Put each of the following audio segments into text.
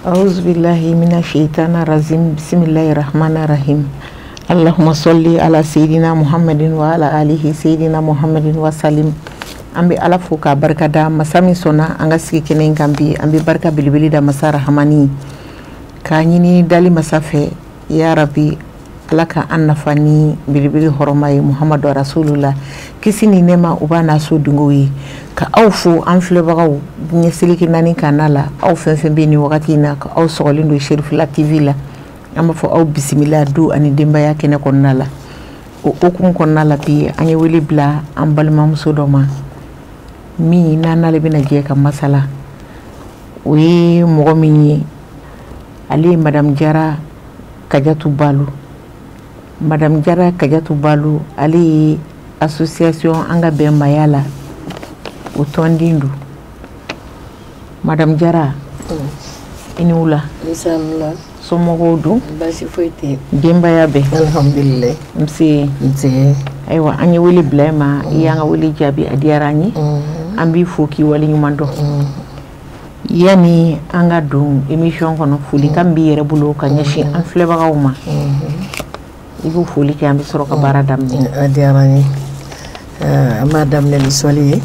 أعوذ بالله من الشيطان الرجيم بسم الله الرحمن الرحيم اللهم صل على سيدنا محمد وعلى آله سيدنا محمد وسلم ambi ala fo ka barka da masami sona anga sigi kenen kambi ambi barka bilibili da masara hamani ka nyini dali masafe ya rabbi laka annafani bilibili horomai muhammadu rasulullah kisini nema ubana so dungoyi ka awfu anflebagaw bunye siliki nani kanala aw fenfen bini wakati na ka aw sogolindo Cherif La TV la amba fo aw bismillah du ani demba ya kene konnala o okum konnala bi anye weli bla ambal mamso doma mi nana le bina je ka masala we mogo minyi ali madame Jara Kajatu Balu madame Jara Kajatu Balu ali association anga be mayala o tondindu madame Jara inula inshallah somogo du basi foite demba yabe alhamdulillah msi aywa anya weli blema yanga weli jabi adiarani ambi foki wali nyumando yani anga dum emission kono fuli kambi yere bulo kanyashi an fleba gawma ibu fuli kambi soro ka baradam ni adiarani madame Nelly Solié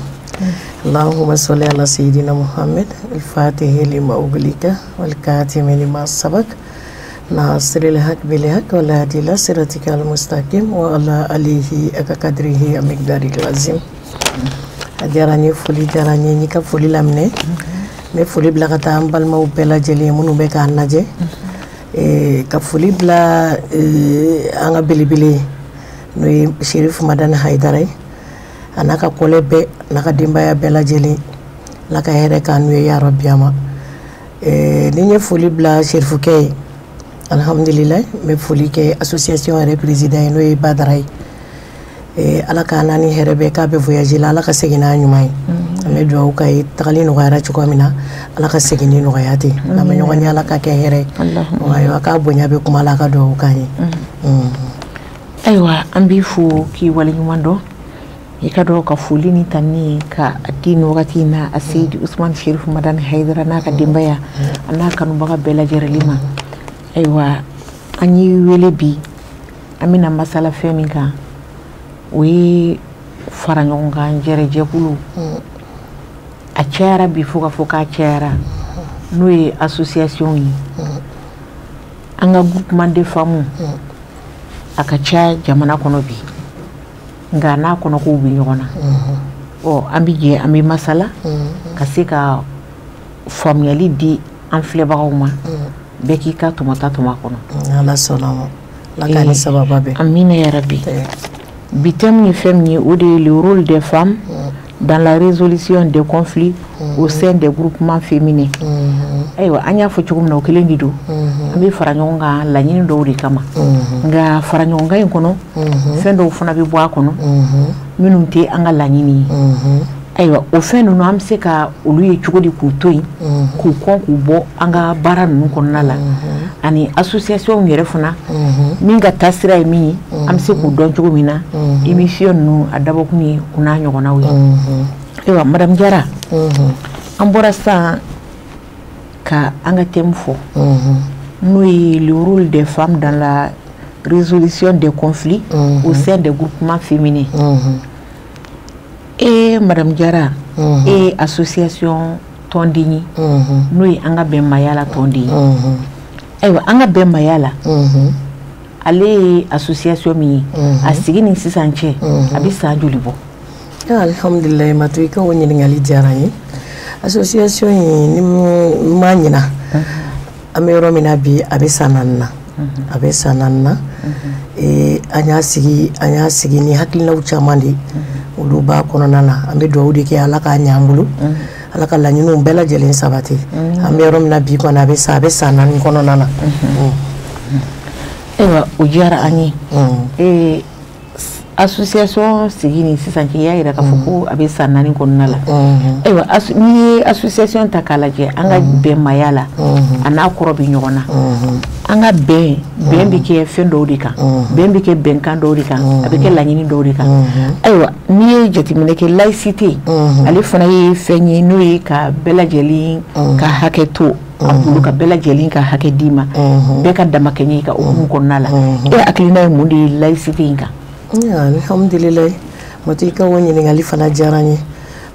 اللهم صل على سيدنا محمد الفاتح لما أغلق والكاتم لما سبق ناصر الحق بالحق والهادي إلى صراطك المستقيم وعلى آله قدره ومقداره العظيم adiarani foli darani ni ka foli lamne me foli bla ka tambal ma ubela jeli munu be ka naje ka foli bla anga bilibili no Cherif Madane Haidara anaka kolebe naka dimba ya bela jeli laka here kanu ya rabbi ama ni foli bla Cherif Kay alhamdulillah me foli ke association re président no Badaray ala ka nani herebe ka be voyage la ala ka segina nyumai ame do kay takali no gara chukomina ala ka segini no gayati na me nyogani ala ka ke here wayo ka bonya be kuma ala ka do kany aywa ambi fu ki wali nyumando ikado ka fuli ni tani ka adini wakati na asidi Usman Cherif Madane Haidara na ka dimbaya anaka no baga bela jerelima aywa anyi welebi amina masala feminka we faranyonga njere jekulu a chera bi fuka fuka chera no association yi anga groupement de femmes aka cha jamana kono bi nga na kono ko bi nyona o ambi masala kasika family di en fleba ma beki ka tumata tuma kono ala salama la kani sababa be amina ya rabbi bitem ni femni ou le rôle des femmes dans la résolution des conflits au sein des groupements féminins aywa anya fo chugum na okelendi do ambi faranyonga la nyini do ri kama nga faranyonga inkono fendo funa bi bwa kono minunte anga la nyini aywa o fendo no amse ka oluye chugodi ku toyi ku kon ku bo anga bara nu kono nala ani association yere funa minga tasira mi amse ku don chugumina émission nu adabo kuni kuna nyogona wi aywa madame Jara ambora sa ka anga temfo nous le rôle des femmes dans la résolution des conflits au sein des groupements féminins et madame Jara et association Tondini nous anga ben mayala Tondini aywa anga ben mayala ale association mi asigini sisanche abisa julibo alhamdulillah matuika woni ngali jarani association ni manyina amero mina bi abesananna anya sigi ni hakilina uchamandi uluba kono nana ambe do wudi ke alaka nyambulu alaka la nyinu bela jelen sabati amero mina bi kono abesanan kono nana ewa ujara ani association sigini sisanki ya ira kafuku abisa nani konnala ewa ni association takalaje anga be mayala ana korobi nyona anga bɛn bɛ kɛ fɛn dɔw de kan bɛn bɛ kɛ bɛnkan dɔw de kan a bɛ kɛ laɲini dɔw de kan ayiwa n'i ye jateminɛ kɛ laïcité ale fana ye fɛn ye n'o ye ka bɛɛ lajɛlen ka hakɛ to a bolo ka bɛɛ lajɛlen ka hakɛ d'i ma bɛɛ ka damakɛɲɛ ka hukumu kɔnɔna la e hakilina ye mun de ye laïcité in kan alhamdulillah mati ka o ɲininkali fana diyara n ye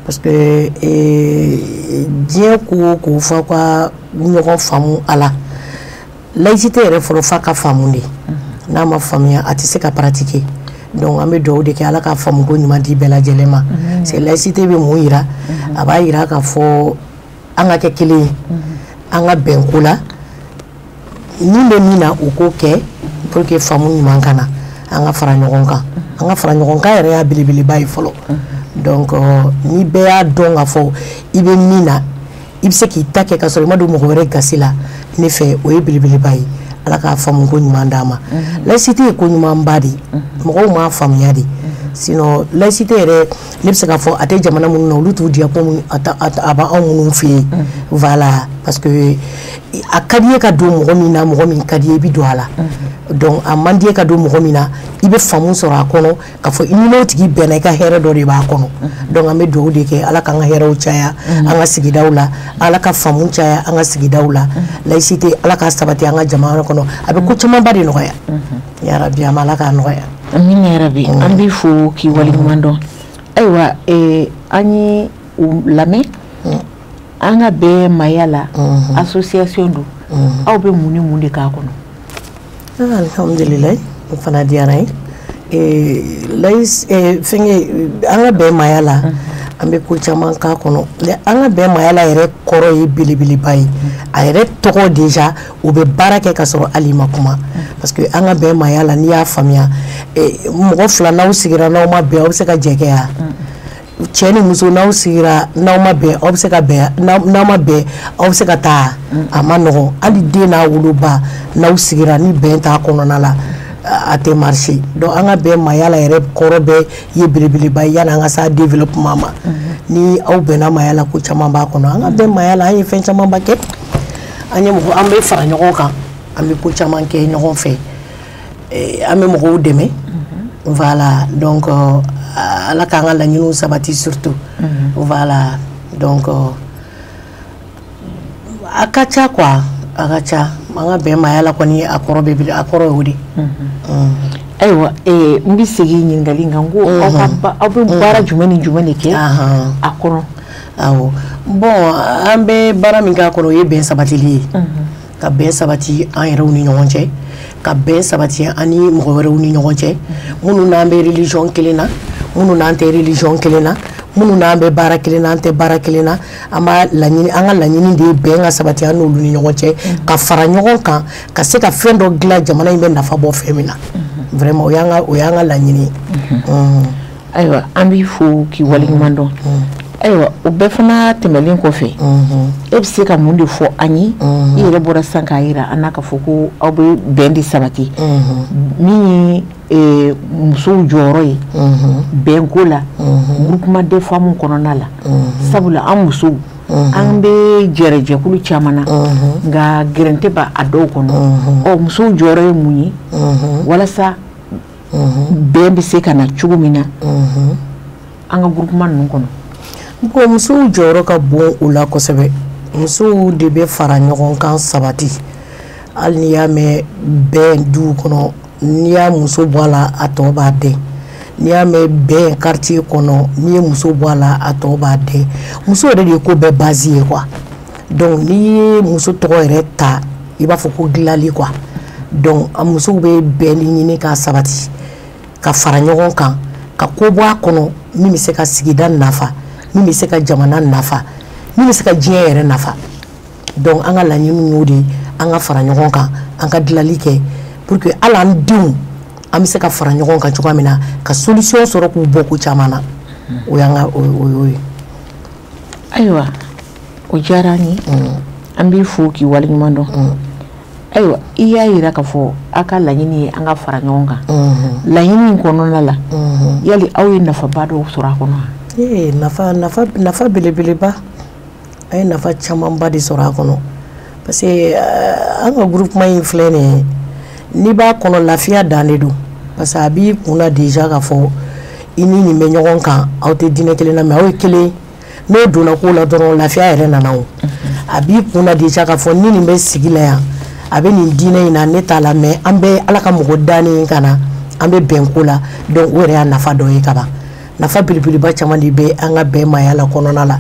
parce que diɲɛ ko ko fɔ ka ɲɔgɔn faamu a la laïcité yɛrɛ fɔlɔ f'a ka faamu de n'a ma faamuya a tɛ se ka pratiquer donc an bɛ dugawu de kɛ ala ka faamu ko ɲuman di bɛɛ lajɛlen ma c'est laïcité bɛ mun yira a b'a yira k'a fɔ an ka kɛ kelen ye an ka bɛn ko la min bɛ min na o k'o kɛ pour que faamu ɲuman ka na an ka fara ɲɔgɔn kan an ka fara ɲɔgɔn kan yɛrɛ y'a belebeleba ye fɔlɔ donc ni bɛɛ y'a dɔn k'a fɔ i bɛ min na i bɛ se k'i ta kɛ ka sɔrɔ i ma don mɔgɔ wɛrɛ gasi la ne fɛ o ye belebeleba ye ala k'a faamu ko ɲuman d'a ma laïcité ye ko ɲumanba de mɔgɔw m'a faamuya de sinon laïcité yɛrɛ ne bɛ se k'a fɔ a tɛ jamana minnu na olu t'u diya ko a b'anw minnu fɛ yen voilà parce que a ka di ye ka don mɔgɔ min na mɔgɔ min ka di ye i bɛ don a la donc a man di ye ka don mɔgɔ min na i bɛ faamu sɔrɔ a kɔnɔ k'a fɔ i ni n'o tigi bɛnna i ka hɛrɛ dɔ de b'a kɔnɔ donc an bɛ dugawu de kɛ ala k'an ka hɛrɛw caya an ka sigidaw la ala ka faamu caya an ka sigidaw la laïcité ala k'a sabati an ka jamana kɔnɔ a bɛ ko camanba de nɔgɔya yarabi an bɛ ala k'a nɔgɔya amin yarabi an b'i fo k'i waleɲuman dɔn ayiwa an ye u lamɛn an ka bɛn maya la association don aw bɛ mun ni mun de k'a kɔnɔ alhamdulillah o fana diyara n ye fɛnkɛ an ka bɛn maya la an bɛ ko caman k'a kɔnɔ an ka bɛn maya la yɛrɛ kɔrɔ ye belebeleba ye a yɛrɛ tɔgɔ déjà o bɛ baara kɛ ka sɔrɔ hali ma kuma parce que an ka bɛn maya la n'i y'a faamuya mɔgɔ fila n'aw sigira n'aw ma bɛn aw bɛ se ka jɛ kɛ yan cɛ ni muso n'aw sigira n'aw ma bɛn aw bɛ se ka bɛn n'aw ma bɛn aw bɛ se ka taa a ma nɔgɔn hali den n'a woloba n'aw sigira ni bɛn t'a kɔnɔna la a tɛ marcher donc an ka bɛn maya la yɛrɛ kɔrɔ bɛɛ ye belebeleba ye yanni an ka se développement ma ni aw bɛnna maya la ko caman b'a kɔnɔ an ka bɛn maya la an ye fɛn camanba kɛ an bɛ fara ɲɔgɔn kan an bɛ ko caman kɛ ɲɔgɔn fɛ an bɛ mɔgɔw dɛmɛ voilà donc ala k'an ka laɲiniw sabati surtout voilà donc a ka ca quoi a ka ca an ka bɛn maya la kɔni a kɔrɔ y'o de ayiwa n bɛ segin ɲininkali in kan ko aw bɛ baara jumɛn ni jumɛn de kɛ a kɔnɔ awɔ bon an bɛ baara min k'a kɔnɔ o ye bɛn sabatili ye ka bɛn sabati an yɛrɛw ni ɲɔgɔn cɛ ka bɛn sabati an ni mɔgɔ wɛrɛw ni ɲɔgɔn cɛ minnu n'an bɛ religion kelen na minnu n'an tɛ religion kelen na minnu n'an bɛ baara kelen na an tɛ baara kelen na an ka laɲini de ye bɛn ka sabati an n'olu ni ɲɔgɔn cɛ ka fara ɲɔgɔn kan ka se ka fɛn dɔ dilan jamana in bɛ nafa bɔ fɛn min na vraiment o y'an ka laɲini ye ayiwa an b'i fo k'i waleɲuman dɔn ayiwa o bɛɛ fana tɛmɛlen kɔfɛ e bɛ se ka mun de fɔ an ye i yɛrɛ bɔra sisan k'a yira an na k'a fɔ ko aw bɛ bɛn de sabati min ye musow jɔyɔrɔ ye bɛnko la groupement des femmes kɔnɔna la sabula an musow an bɛ jɛrɛjɛkulu caman na nka gɛrɛn tɛ ba a dɔw kɔnɔ musow jɔyɔrɔ ye mun ye walasa bɛn bɛ se ka na cogo min na an ka groupement ninnu kɔnɔ. Bon musow jɔyɔrɔ ka bon o la kosɛbɛ musow de bɛ fara ɲɔgɔn kan sabati hali n'i y'a mɛn bɛn duw kɔnɔ n'i y'a muso bɔ a la a tɔ b'a dɛn n'i y'a mɛn bɛn quartier kɔnɔ n'i ye muso bɔ a la a tɔ b'a dɛn muso yɛrɛ de ye ko bɛɛ base ye quoi donc n'i ye muso tɔgɔ yɛrɛ ta i b'a fɔ ko dilanli quoi donc a musow bɛ bɛn ɲini k'a sabati ka fara ɲɔgɔn kan ka ko bɔ a kɔnɔ min bɛ se ka sigida nafa min bɛ se ka jamana nafa min bɛ se ka diɲɛ yɛrɛ nafa donc an ka laɲini y'o de an ka fara ɲɔgɔn kan an ka dilanli kɛ pour que hali an denw an bɛ se ka fara ɲɔgɔn kan cogoya min na ka solution sɔrɔ k'u bɔ ko caman na o y'an ka o ye. ayiwa o diyara an ye an b'i fo k'i waleɲuman dɔn ayiwa i y'a yira k'a fɔ aw ka laɲini ye an ka fara ɲɔgɔn kan laɲini in kɔnɔna la yali aw ye nafaba dɔw sɔrɔ a kɔnɔ wa? nafa belebeleba a ye nafa camanba de sɔrɔ a kɔnɔ parce que an ka groupement in filɛ nin ye n'i b'a kɔnɔ lafiya dan de don parce que a b'i kunna déjà k'a fɔ i ni nin bɛ ɲɔgɔn kan aw tɛ diinɛ kelen na mais aw ye kelen n'o donna ko la dɔrɔn lafiya yɛrɛ nana o a b'i kunna déjà k'a fɔ ni nin bɛ sigi la yan a bɛ nin diinɛ in na ne t'a la mais an bɛ ala ka mɔgɔ dannen ka na an bɛ bɛn ko la donc o yɛrɛ y'a nafa dɔ ye ka ban nafa belebeleba caman de bɛ an ka bɛn maaya la kɔnɔna la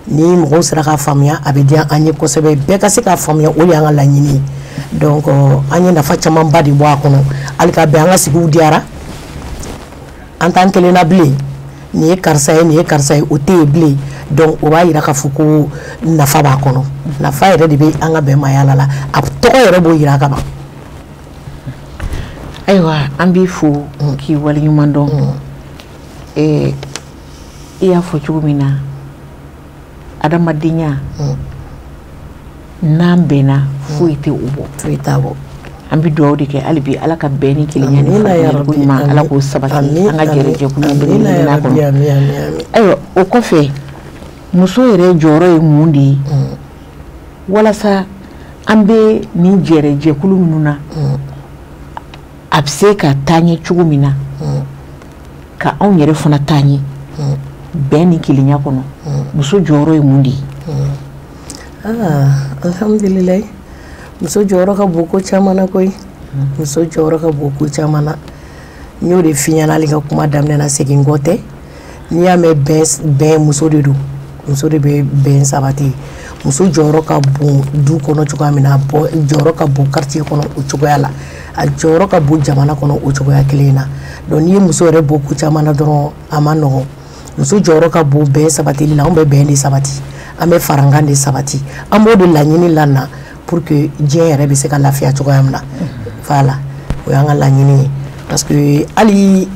ni mɔgɔw sera k'a faamuya a bɛ diya an ye kosɛbɛ bɛɛ ka se k'a faamuya o de y'an ka laɲini ye donc an ye nafa camanba de bɔ a kɔnɔ hali ka bɛn an ka sigiw diyara an t'an kelen na bilen nin ye karisa ye nin ye karisa ye o tɛ yen bilen donc o b'a yira k'a fɔ ko nafa b'a kɔnɔ nafa yɛrɛ de bɛ an ka bɛn maaya la a tɔgɔ yɛrɛ b'o yira ka ban. ayiwa an b'i fo k'i waleɲuman dɔn i y'a fɔ cogo min na adamadenya n'an bɛnna foyi tɛ o bɔ foyi t'a bɔ an bɛ dugawu de kɛ hali bi ala ka bɛn ni kelenya ni faamuyali ko ɲuman ala k'o sabati an ka gɛrɛjɛkulu belebelena kɔnɔ ayiwa o kɔfɛ muso yɛrɛ jɔyɔrɔ ye mun de ye walasa an bɛ nin gɛrɛjɛkulu minnu na a bɛ se ka taa ɲɛ cogo min na ka anw yɛrɛ fana taa ɲɛ bɛn ni kelenya kɔnɔ muso jɔyɔrɔ ye mun de ye. Alhamdulillah muso jɔyɔrɔ ka bon ko caman na koyi muso jɔyɔrɔ ka bon ko caman na n y'o de f'i ɲɛna hali ka kuma daminɛ na segin kɔ tɛ n'i y'a mɛn bɛn muso de don muso de bɛ bɛn sabati muso jɔyɔrɔ ka bon du kɔnɔ cogoya min na a jɔyɔrɔ ka bon quartier kɔnɔ o cogoya la a jɔyɔrɔ ka bon jamana kɔnɔ o cogoya kelen na donc n'i ye muso yɛrɛ bɔ ko caman na dɔrɔn a ma nɔgɔn muso jɔyɔrɔ ka bon bɛn sabatili la anw bɛ bɛn de sabati an bɛ farankan de sabati an b'o de laɲini lana pour que diɲɛ yɛrɛ bɛ se ka lafiya cogoya min na voilà o y'an ka laɲini ye parce que hali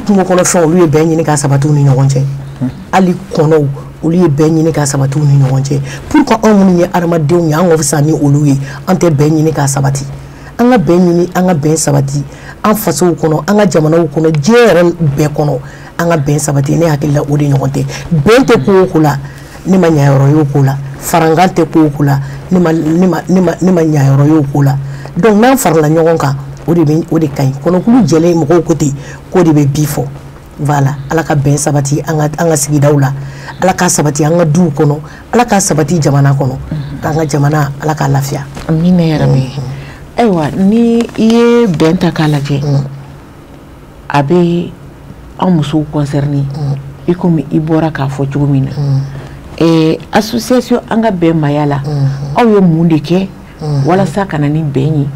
kungo kɔnɔfɛnw olu ye bɛn ɲini ka sabati u ni ɲɔgɔn cɛ hali kɔnɔw olu ye bɛn ɲini ka sabati u ni ɲɔgɔn cɛ pour que anw minnu ye adamadenw ye an ka fisa ni olu ye an tɛ bɛn ɲini ka sabati an ka bɛn ɲini an ka bɛn sabati an fasow kɔnɔ an ka jamanaw kɔnɔ diɲɛ yɛrɛ bɛɛ kɔnɔ an ka bɛn sabati ne hakili la o de ɲɔgɔn tɛ bɛn tɛ ko o ko la ne ma ɲayɔrɔ y'o ko la farankan tɛ ko o ko la ne ma ɲayɔrɔ y'o ko la donc n'an farala ɲɔgɔn kan o de ka ɲi kɔnɔkulu jɛlen mɔgɔw ko ten k'o de bɛ bi fɔ voilà ala ka bɛn sabati an ka sigidaw la ala ka sabati an ka duw kɔnɔ ala ka sabati jamana kɔnɔ an ka jamana ala ka lafiya amina yarabi ayiwa ni i ye bɛn ta k'a lajɛ a bɛ an musow concerné i komi i bɔra k'a fɔ cogo min na association an ka bɛn maaya la aw ye mun de kɛ walasa ka na ni bɛn ye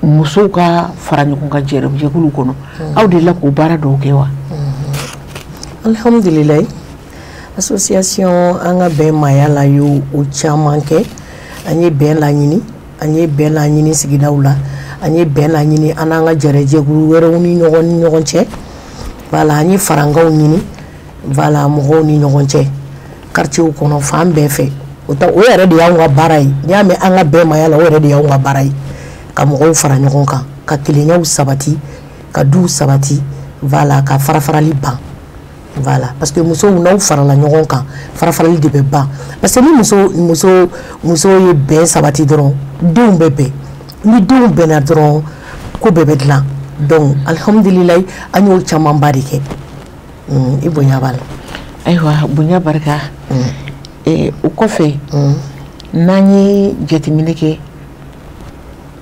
musow ka fara ɲɔgɔn ka jɛkulu kɔnɔ aw de la k'o baara dɔw kɛ wa. Alhamdulillah association an ka bɛn maaya la y'o caman kɛ an ye bɛn laɲini sigidaw la an ye bɛn laɲini an n'an ka jɛkulu wɛrɛw ni ɲɔgɔn cɛ voilà an ye farankanw ɲini voilà mɔgɔw ni ɲɔgɔn cɛ quartierw kɔnɔ fan bɛɛ fɛ o yɛrɛ de y'anw ka baara ye n'i y'a mɛn an ka bɛn maaya la o yɛrɛ de y'anw ka baara ye ka mɔgɔw fara ɲɔgɔn kan ka kelenyaw sabati ka duw sabati voilà ka farafarali ban voilà parce que musow n'aw farala ɲɔgɔn kan farafarali de bɛ ban parce que ni muso ye bɛn sabati dɔrɔn denw bɛ bɛn ni denw bɛnna dɔrɔn ko bɛɛ bɛ dilan donc alhamdulillah an y'o camanba de kɛ i bonya b'a la. ayiwa bonya barika o kɔfɛ n'an ye jateminɛ kɛ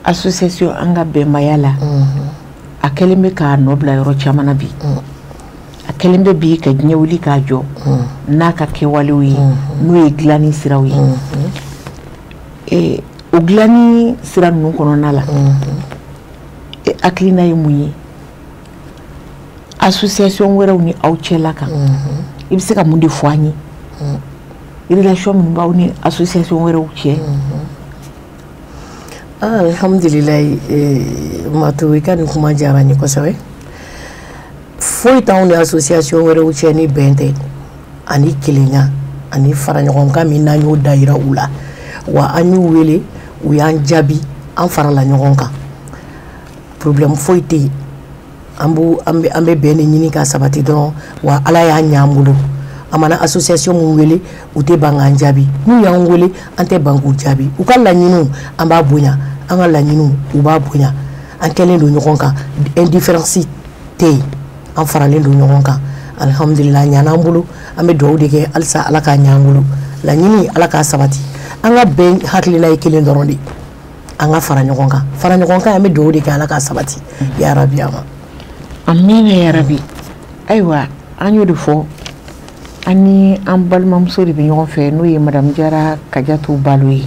association an ka bɛnbaya la a kɛlen bɛ k'a nɔ bila yɔrɔ caman na bi a kɛlen bɛ bi ka diɲɛ wuli k'a jɔ n'a ka kɛwalew ye n'o ye dilanni siraw ye o dilanni sira ninnu kɔnɔna la hakilina ye mun ye association wɛrɛw ni aw cɛla kan i bɛ se ka mun de fɔ an ye relation minnu b'aw ni association wɛrɛw cɛ. Alhamdulillah Matu i ka nin kuma diyara n ye kosɛbɛ foyi t'anw ni association wɛrɛw cɛ ni bɛn tɛ ani kelenya ani fara ɲɔgɔn kan min n'an y'o da yira u la wa an y'u wele u y'an jaabi an farala ɲɔgɔn kan problème foyi tɛ yen an bɛ bɛn de ɲini ka sabati dɔrɔn wa ala y'a ɲ'an bolo amana association mun wele u te banga jabi nu yan wele ante bangu jabi u ka laɲinu an b'a bonya an ka laɲinu u b'a bonya an kelen do ɲɔgɔn kan indifférence te an faralen do ɲɔgɔn kan alhamdulillah ɲanan bolo an bɛ dugawu de kɛ halisa ala k'a ɲan bolo laɲini ala k'a sabati an ka bɛn hakilina ye kelen dɔrɔn de an ka fara ɲɔgɔn kan an bɛ dugawu de kɛ ala k'a sabati ya rabi ama amina ya rabi ayiwa an y'o de fɔ an ni an balimamuso de bɛ ɲɔgɔn fɛ n'o ye madame Jara Kajatu Balo ye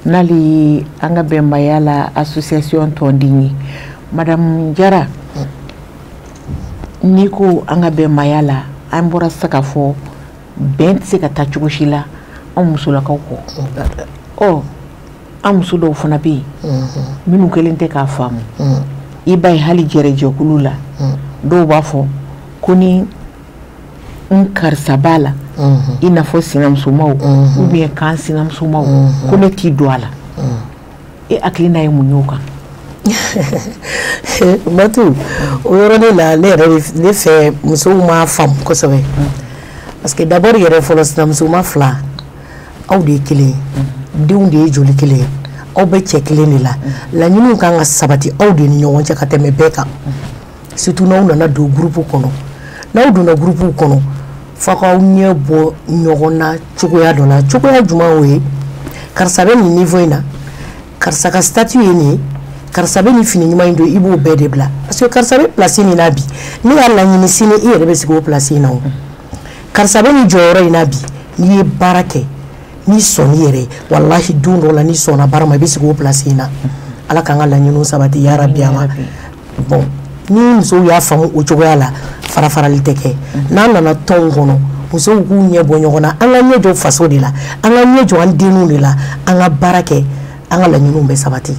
n'ale an ka bɛnbaya la association tɔnden ye madame Jara n'i ko an ka bɛnbaya la an bɔra sisan k'a fɔ bɛn tɛ se ka taa cogo si la an musolakaw kɔ an muso dɔw fana bɛ yen minnu kelen tɛ k'a faamu i b'a ye hali jɛrɛjɛkulu la dɔw b'a fɔ ko ni n karisa b'a la i n'a fɔ sinamusomaw ou bien kan sinamusomaw ko ne t'i don a la e hakilina ye mun y'o kan Matu o yɔrɔ la ne yɛrɛ ne fɛ musow ma faamu kosɛbɛ parce que d'abord yɛrɛ fɔlɔ sinamusoma fila aw de ye kelen denw de ye joli kelen aw bɛ cɛ kelen de la laɲiniw kan ka sabati aw de ni ɲɔgɔn cɛ ka tɛmɛ bɛɛ kan surtout n'aw nana don groupe kɔnɔ n'aw donna groupe kɔnɔ fo k'aw ɲɛ bɔ ɲɔgɔn na cogoya dɔ la cogoya jumɛn o ye karisa bɛ nin niveau in na karisa ka statut ye nin ye karisa bɛ nin fini ɲuman in don i b'o bɛɛ de bila parce que karisa bɛ place min na bi ne y'a laɲini sini i yɛrɛ bɛ sigi o place in na o karisa bɛ nin jɔyɔrɔ in na bi n'i ye baara kɛ n'i sɔnni yɛrɛ wallahi don dɔ la n'i sɔnna baara ma i bɛ sigi o place in na ala k'an ka laɲiniw sabati ya rabi ama bon ni musow y'a faamu o cogoya la farafarali tɛ kɛ n'an nana tɔnw kɔnɔ musow k'u ɲɛ bɔ ɲɔgɔn na an ka ɲɛ jɔ faso de la an ka ɲɛ jɔ an denw de la an ka baara kɛ an ka laɲiniw bɛ sabati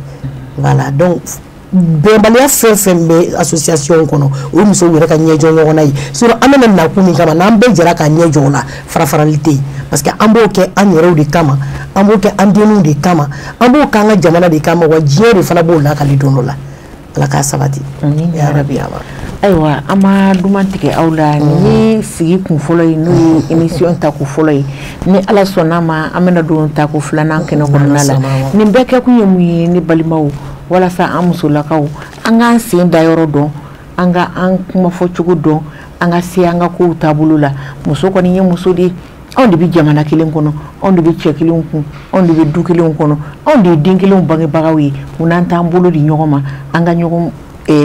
voilà donc bɛnbaliya fɛn fɛn bɛ association kɔnɔ o musow yɛrɛ ka ɲɛ jɔ ɲɔgɔn na ye sinon an bɛna nakun min kama n'an bɛɛ jɛra ka ɲɛ jɔ o la farafarali tɛ yen parce que an b'o kɛ an yɛrɛw de kama an b'o kɛ an denw de kama an b'o kɛ an ka jamana de kama wa diɲɛ de fana b'o lakali don dɔ la ala k'a sabati ya rabi ama ayiwa an ma duman tigɛ aw la ni sigi kun fɔlɔ ye n'o ye émission ta kun fɔlɔ ye ni ala sɔnna ma an bɛna don ta ko filanan kɛnɛ kɔnɔna la nin bɛɛ kɛ kun ye mun ye ne balimaw walasa an musolakaw an k'an sen da yɔrɔ dɔn an ka an kuma fɔ cogo dɔn an ka se an ka kow taabolo la muso kɔni ye muso de anw de bɛ jamana kelen kɔnɔ anw de bɛ cɛ kelen kun anw de bɛ du kelen kɔnɔ anw de ye den kelen bangebagaw ye munna an t'an bolo di ɲɔgɔn ma an ka ɲɔgɔn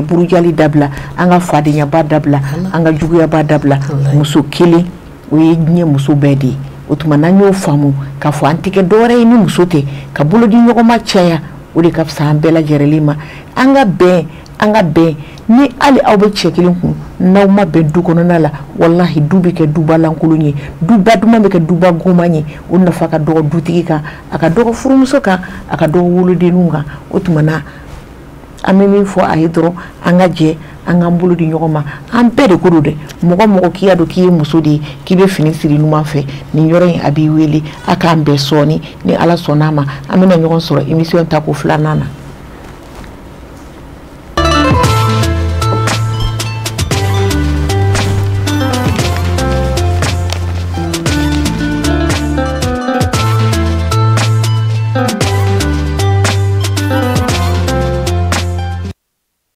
burujali dabila an ka fadenyaba dabila an ka juguyaba dabila muso kelen o ye diɲɛ muso bɛɛ de ye o tuma n'an y'o faamu k'a fɔ an tɛ kɛ dɔwɛrɛ ye ni muso tɛ ka bolo di ɲɔgɔn ma caya o de ka fisa an bɛɛ lajɛlen ma an ka bɛn ni hali aw bɛ cɛ kelen kun n'aw ma bɛn du kɔnɔna la wallahi du bɛ kɛ duba lankolon ye duba duman bɛ kɛ duba goman ye o nafa ka dɔgɔ dutigi kan a ka dɔgɔ furumuso kan a ka dɔgɔ wolodenninw kan o tuma na an bɛ min fɔ a ye dɔrɔn an ka jɛ an k'an bolo di ɲɔgɔn ma an bɛɛ de ko don dɛ mɔgɔ k'i y'a dɔn k'i ye muso de ye k'i bɛ fini siri ɲuman fɛ nin yɔrɔ in a b'i wele a k'an bɛɛ sɔɔni ni ala sɔnn'a ma an bɛna ɲɔgɔn sɔrɔ émission ta ko filanan na